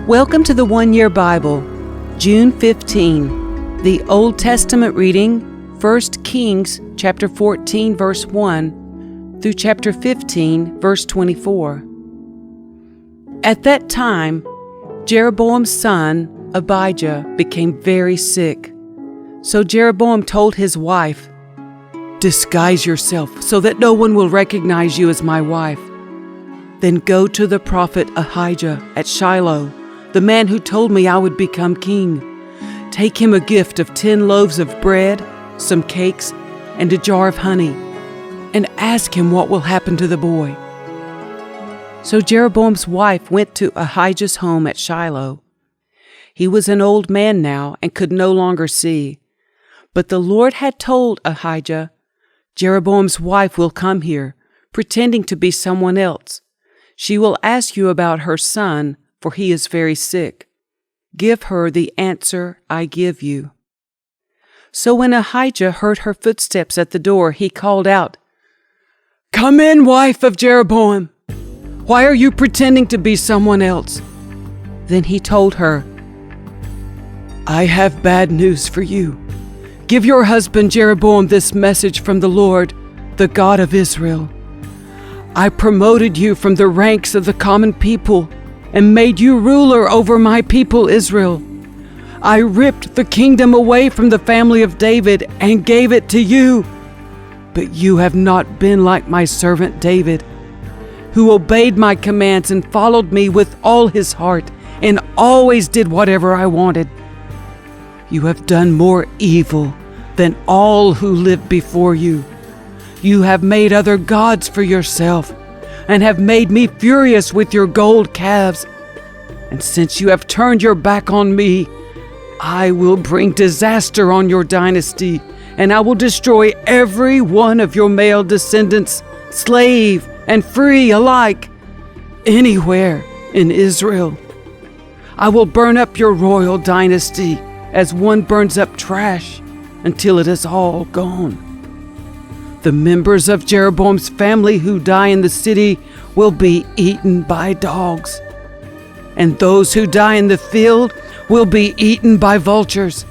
Welcome to the One Year Bible, June 15. The Old Testament reading, 1 Kings chapter 14, verse 1 through chapter 15, verse 24. At that time, Jeroboam's son, Abijah, became very sick. So Jeroboam told his wife, "Disguise yourself so that no one will recognize you as my wife. Then go to the prophet Ahijah at Shiloh, the man who told me I would become king. Take him a gift of 10 loaves of bread, some cakes, and a jar of honey, and ask him what will happen to the boy." So Jeroboam's wife went to Ahijah's home at Shiloh. He was an old man now and could no longer see. But the Lord had told Ahijah, "Jeroboam's wife will come here, pretending to be someone else. She will ask you about her son, for he is very sick. Give her the answer I give you." So when Ahijah heard her footsteps at the door, he called out, "Come in, wife of Jeroboam. Why are you pretending to be someone else?" Then he told her, "I have bad news for you. Give your husband Jeroboam this message from the Lord, the God of Israel. I promoted you from the ranks of the common people and made you ruler over my people Israel. I ripped the kingdom away from the family of David and gave it to you. But you have not been like my servant David, who obeyed my commands and followed me with all his heart and always did whatever I wanted. You have done more evil than all who lived before you. You have made other gods for yourself and have made me furious with your gold calves. And since you have turned your back on me, I will bring disaster on your dynasty, and I will destroy every one of your male descendants, slave and free alike, anywhere in Israel. I will burn up your royal dynasty as one burns up trash until it is all gone. The members of Jeroboam's family who die in the city will be eaten by dogs, and those who die in the field will be eaten by vultures.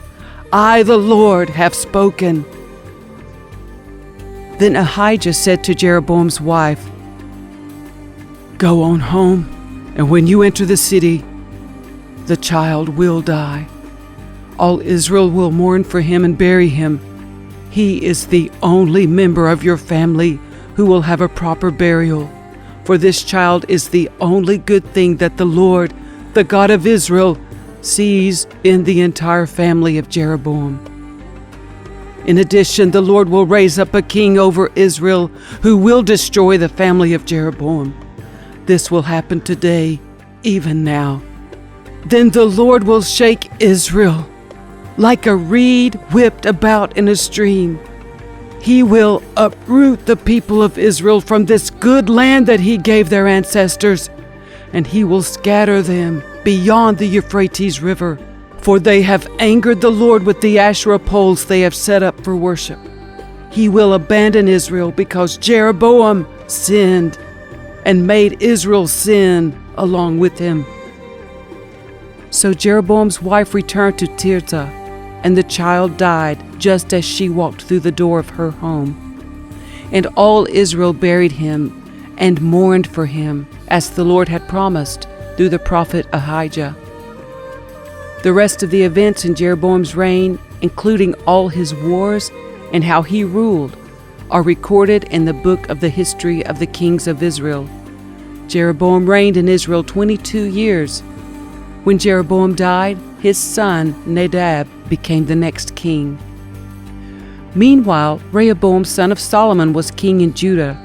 I, the Lord, have spoken." Then Ahijah said to Jeroboam's wife, "Go on home, and when you enter the city, the child will die. All Israel will mourn for him and bury him. He is the only member of your family who will have a proper burial, for this child is the only good thing that the Lord, the God of Israel, sees in the entire family of Jeroboam. In addition, the Lord will raise up a king over Israel who will destroy the family of Jeroboam. This will happen today, even now. Then the Lord will shake Israel like a reed whipped about in a stream. He will uproot the people of Israel from this good land that he gave their ancestors, and he will scatter them beyond the Euphrates River, for they have angered the Lord with the Asherah poles they have set up for worship. He will abandon Israel because Jeroboam sinned and made Israel sin along with him." So Jeroboam's wife returned to Tirzah, and the child died just as she walked through the door of her home. And all Israel buried him and mourned for him, as the Lord had promised through the prophet Ahijah. The rest of the events in Jeroboam's reign, including all his wars and how he ruled, are recorded in the book of the history of the kings of Israel. Jeroboam reigned in Israel 22 years. When Jeroboam died, his son Nadab became the next king. Meanwhile, Rehoboam, son of Solomon, was king in Judah.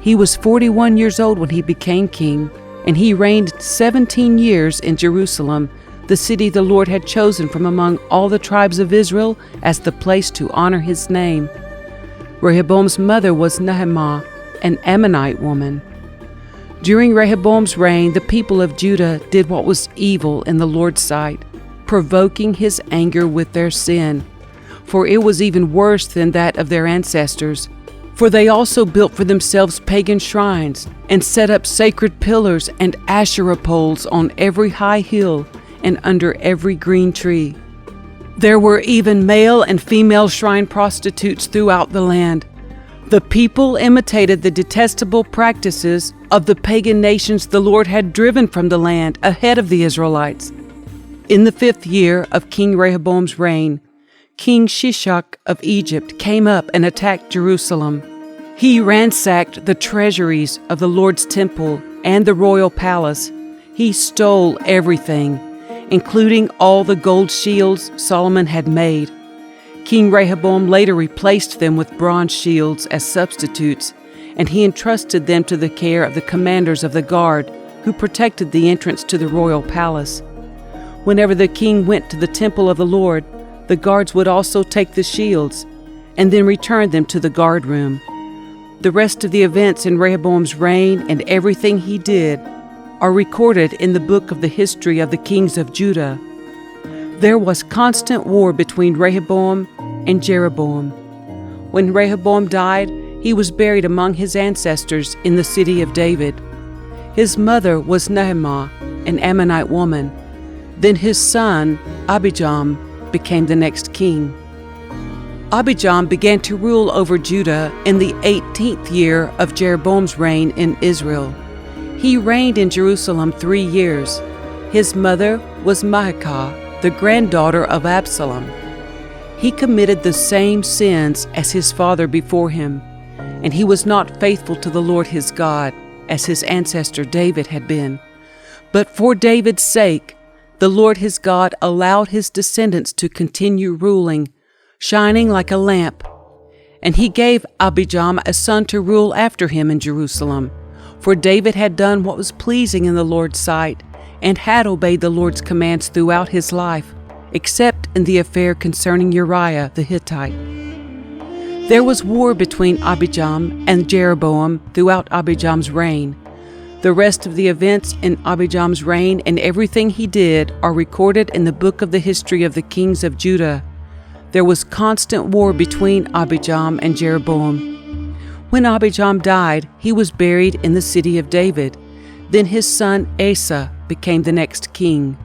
He was 41 years old when he became king, and he reigned 17 years in Jerusalem, the city the Lord had chosen from among all the tribes of Israel as the place to honor his name. Rehoboam's mother was Naamah, an Ammonite woman. During Rehoboam's reign, the people of Judah did what was evil in the Lord's sight, provoking his anger with their sin, for it was even worse than that of their ancestors. For they also built for themselves pagan shrines, and set up sacred pillars and Asherah poles on every high hill and under every green tree. There were even male and female shrine prostitutes throughout the land. The people imitated the detestable practices of the pagan nations the Lord had driven from the land ahead of the Israelites. In the 5th year of King Rehoboam's reign, King Shishak of Egypt came up and attacked Jerusalem. He ransacked the treasuries of the Lord's temple and the royal palace. He stole everything, including all the gold shields Solomon had made. King Rehoboam later replaced them with bronze shields as substitutes, and he entrusted them to the care of the commanders of the guard who protected the entrance to the royal palace. Whenever the king went to the temple of the Lord, the guards would also take the shields and then return them to the guard room. The rest of the events in Rehoboam's reign and everything he did are recorded in the book of the history of the kings of Judah. There was constant war between Rehoboam and Jeroboam. When Rehoboam died, he was buried among his ancestors in the city of David. His mother was Naamah, an Ammonite woman. Then his son, Abijam, became the next king. Abijam began to rule over Judah in the 18th year of Jeroboam's reign in Israel. He reigned in Jerusalem 3 years. His mother was Maacah, the granddaughter of Absalom. He committed the same sins as his father before him, and he was not faithful to the Lord his God, as his ancestor David had been. But for David's sake, the Lord his God allowed his descendants to continue ruling, shining like a lamp. And he gave Abijam a son to rule after him in Jerusalem. For David had done what was pleasing in the Lord's sight, and had obeyed the Lord's commands throughout his life, except in the affair concerning Uriah the Hittite. There was war between Abijam and Jeroboam throughout Abijam's reign. The rest of the events in Abijam's reign and everything he did are recorded in the book of the history of the kings of Judah. There was constant war between Abijam and Jeroboam. When Abijam died, he was buried in the city of David. Then his son Asa became the next king.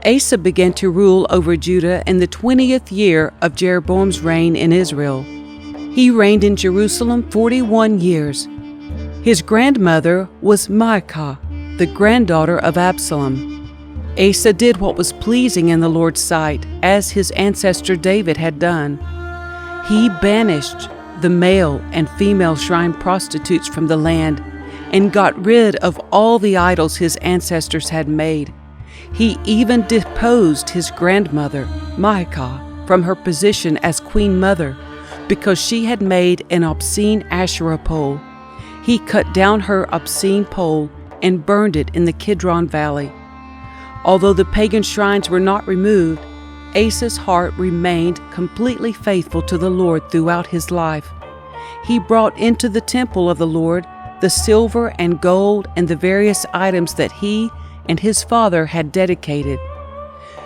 Asa began to rule over Judah in the 20th year of Jeroboam's reign in Israel. He reigned in Jerusalem 41 years. His grandmother was Maacah, the granddaughter of Absalom. Asa did what was pleasing in the Lord's sight, as his ancestor David had done. He banished the male and female shrine prostitutes from the land and got rid of all the idols his ancestors had made. He even deposed his grandmother, Maacah, from her position as queen mother because she had made an obscene Asherah pole. He cut down her obscene pole and burned it in the Kidron Valley. Although the pagan shrines were not removed, Asa's heart remained completely faithful to the Lord throughout his life. He brought into the temple of the Lord the silver and gold and the various items that he and his father had dedicated.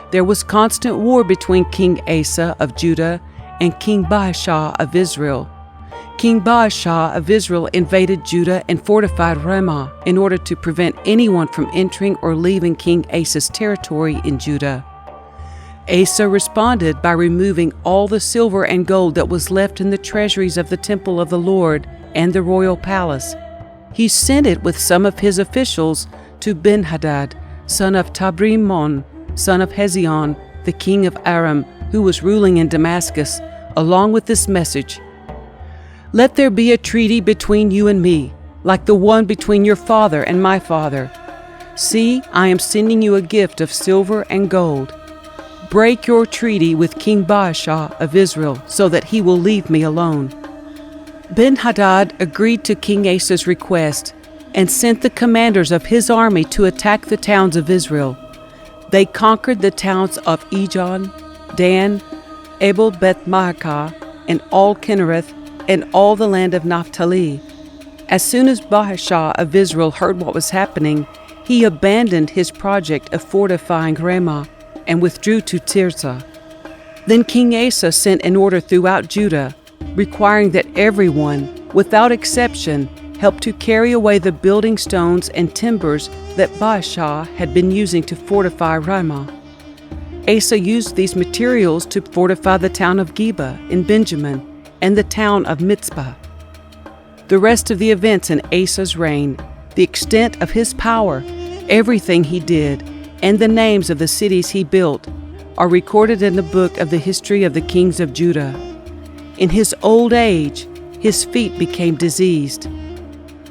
There was constant war between King Asa of Judah and King Baasha of Israel. King Baasha of Israel invaded Judah and fortified Ramah in order to prevent anyone from entering or leaving King Asa's territory in Judah. Asa responded by removing all the silver and gold that was left in the treasuries of the temple of the Lord and the royal palace. He sent it with some of his officials to Ben-Hadad, son of Tabrimon, son of Hezion, the king of Aram, who was ruling in Damascus, along with this message: "Let there be a treaty between you and me, like the one between your father and my father. See, I am sending you a gift of silver and gold. Break your treaty with King Baasha of Israel, so that he will leave me alone." Ben-Hadad agreed to King Asa's request and sent the commanders of his army to attack the towns of Israel. They conquered the towns of Ijon, Dan, Abel-Beth-Maacah, and all Kinnereth, and all the land of Naphtali. As soon as Baasha of Israel heard what was happening, he abandoned his project of fortifying Ramah and withdrew to Tirzah. Then King Asa sent an order throughout Judah: requiring that everyone, without exception, help to carry away the building stones and timbers that Baasha had been using to fortify Ramah. Asa used these materials to fortify the town of Geba in Benjamin and the town of Mitzpah. The rest of the events in Asa's reign, the extent of his power, everything he did, and the names of the cities he built are recorded in the book of the history of the kings of Judah. In his old age, his feet became diseased.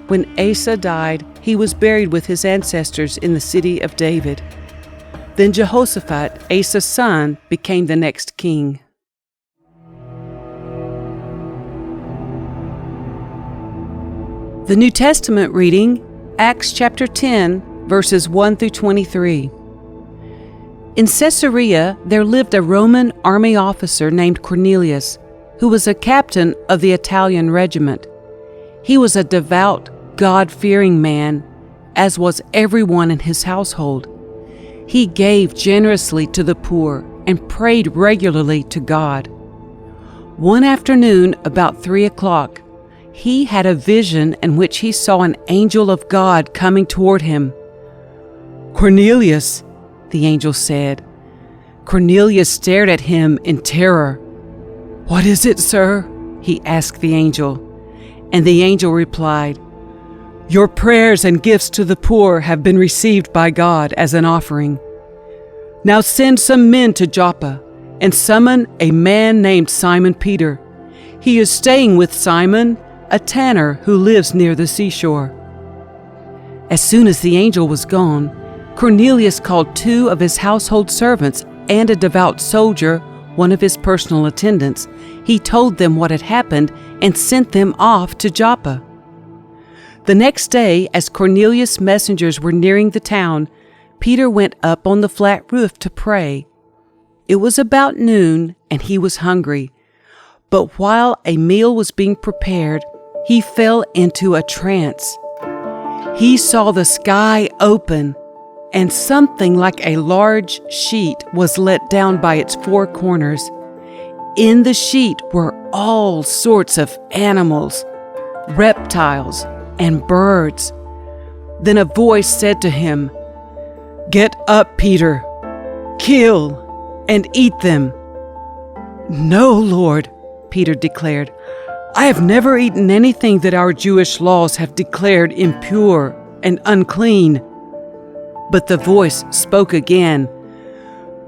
When Asa died, he was buried with his ancestors in the city of David. Then Jehoshaphat, Asa's son, became the next king. The New Testament reading, Acts chapter 10, verses 1 through 23. In Caesarea, there lived a Roman army officer named Cornelius, who was a captain of the Italian regiment. He was a devout, God-fearing man, as was everyone in his household. He gave generously to the poor and prayed regularly to God. One afternoon, about 3 o'clock, he had a vision in which he saw an angel of God coming toward him. "Cornelius," the angel said. Cornelius stared at him in terror. "What is it, sir?" he asked the angel. And the angel replied, "Your prayers and gifts to the poor have been received by God as an offering. Now send some men to Joppa and summon a man named Simon Peter. He is staying with Simon, a tanner who lives near the seashore." As soon as the angel was gone, Cornelius called 2 of his household servants and a devout soldier, one of his personal attendants. He told them what had happened and sent them off to Joppa. The next day, as Cornelius' messengers were nearing the town, Peter went up on the flat roof to pray. It was about noon, and he was hungry. But while a meal was being prepared, he fell into a trance. He saw the sky open, and something like a large sheet was let down by its 4 corners. In the sheet were all sorts of animals, reptiles, and birds. Then a voice said to him, "Get up, Peter, kill and eat them." "No, Lord," Peter declared. "I have never eaten anything that our Jewish laws have declared impure and unclean." But the voice spoke again,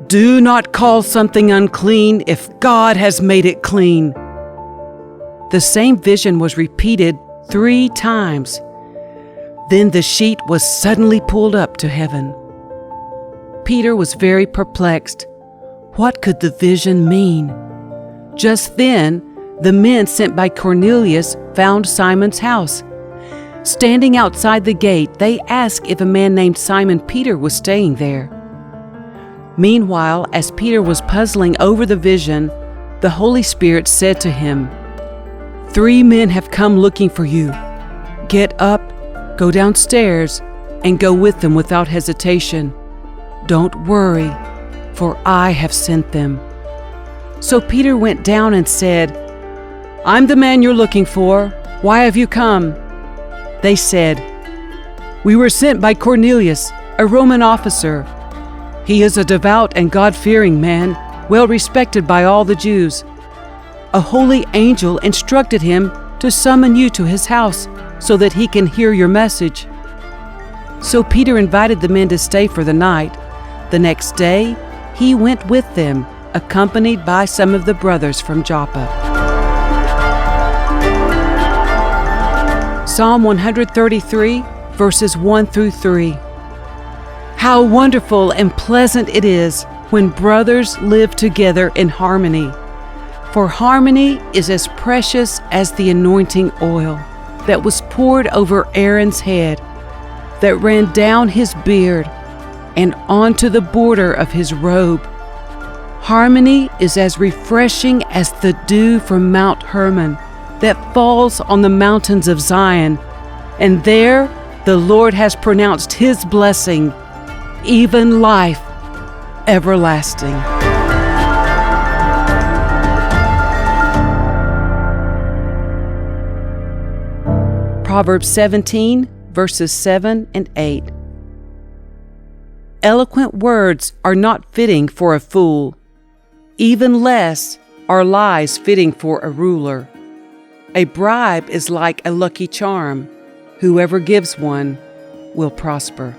"Do not call something unclean if God has made it clean." The same vision was repeated 3 times. Then the sheet was suddenly pulled up to heaven. Peter was very perplexed. What could the vision mean? Just then, the men sent by Cornelius found Simon's house. Standing outside the gate, they asked if a man named Simon Peter was staying there. Meanwhile, as Peter was puzzling over the vision, the Holy Spirit said to him, "3 men have come looking for you. Get up, go downstairs, and go with them without hesitation. Don't worry, for I have sent them." So Peter went down and said, "I'm the man you're looking for. Why have you come?" They said, "We were sent by Cornelius, a Roman officer. He is a devout and God-fearing man, well respected by all the Jews. A holy angel instructed him to summon you to his house so that he can hear your message." So Peter invited the men to stay for the night. The next day, he went with them, accompanied by some of the brothers from Joppa. Psalm 133, verses 1 through 3. How wonderful and pleasant it is when brothers live together in harmony. For harmony is as precious as the anointing oil that was poured over Aaron's head, that ran down his beard and onto the border of his robe. Harmony is as refreshing as the dew from Mount Hermon that falls on the mountains of Zion, and there the Lord has pronounced his blessing, even life everlasting. Proverbs 17, verses 7 and 8. Eloquent words are not fitting for a fool. Even less are lies fitting for a ruler. A bribe is like a lucky charm. Whoever gives one will prosper.